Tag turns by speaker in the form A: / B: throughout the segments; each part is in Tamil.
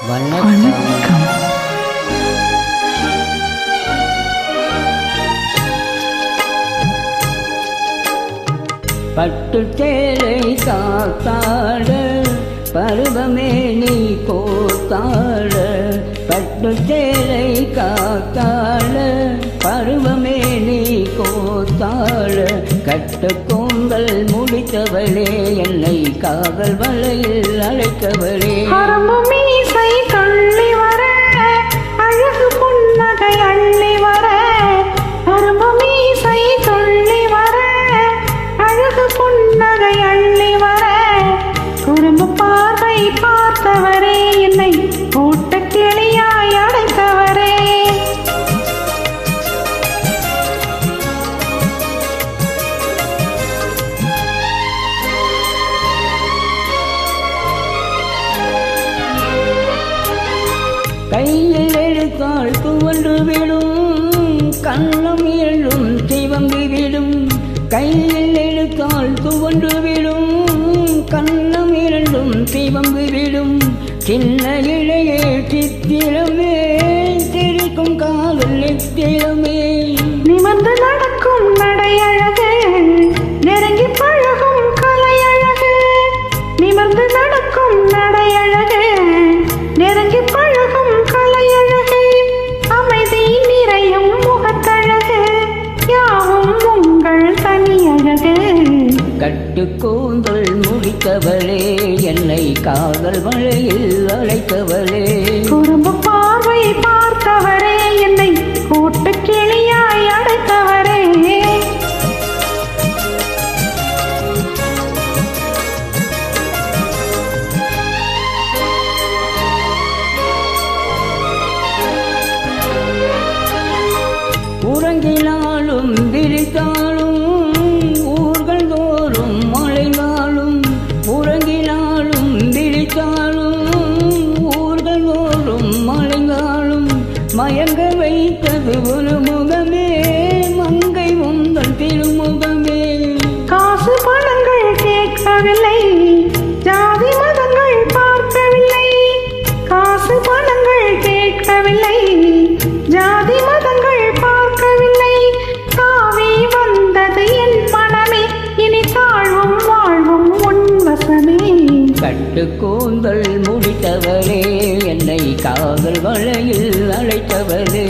A: வணக்கம். பட்டு சேலை காத்தாட பருவமே நீ கோத்தாட, பட்டு சேலை காத்தாட பருவமே நீ கோத்தாட, கட்டு கூந்தல் முடித்தவளே என்னை காதல் வலையில் அழைத்தவளே.
B: மீசை தள்ளி வர அழகு புன்னகை அள்ளி வர, மீசை தள்ளி வர அழகு புன்னகை அள்ளி வர, குறும்பு பார்வை பார்த்தவரே என்னை கூட்ட கிளியாய் அடைத்தவரே.
A: கையில் எடுத்தால் துவண்டு விடும், கண்ணம் எழும் சிவம்பி விடும். கையில் எடுத்தால் துவண்டு விடும், கண்ணம் இரண்டும் சிவம்பி விடும். சின்ன இழையே சித்திரமே சிரிக்கும் காதல் நித்திரமே,
B: நிமிர்ந்து நடக்கும் நடையழகு நெருங்கி பழகும் கலையழகு, நிமிர்ந்து நடக்கும் நடையழகு நெருங்கி பழகும் கலையழகு, அமைதி நிறையும் முகத்தழகு யாவும் உங்கள் தனியழகு.
A: கட்டு கூந்தல் முடித்தவளே என்னை காதல் மழையில் அழைத்தவளே.
B: குறும்பு பார்வை பார்த்தவரே என்னை கூட்டு கிளியாய் அடைத்தவரே.
A: உறங்கினாலும் விழித்தாலும் ஊர்கள் தோறும் மழைந்தாலும், உறங்கினாலும் விழித்தாலும் ஊர்கள் தோறும் மழைந்தாலும், மயங்க வைத்தது ஒரு முகமே மங்கை உந்தன் திருமுகமே.
B: காசு பணங்கள் கேட்கவில்லை, ஜாதி மதங்கள் பார்க்கவில்லை, காசு பணங்கள் கேட்கவில்லை, ஜாதி மதங்கள் பார்க்கவில்லை, தாவி வந்தது என் மனமே இனி தாழ்வும் வாழ்வும் உன் வசமே.
A: கட்டு கூந்தல் முடித்தவளே என்னை காதல் வலையில் அழைத்தவளே,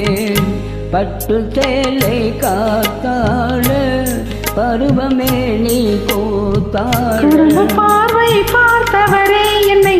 A: பட்டு சேலை காத்தாட பருவமே நீ கோத்தாட,
B: பார்வை பார்த்தவரே என்னை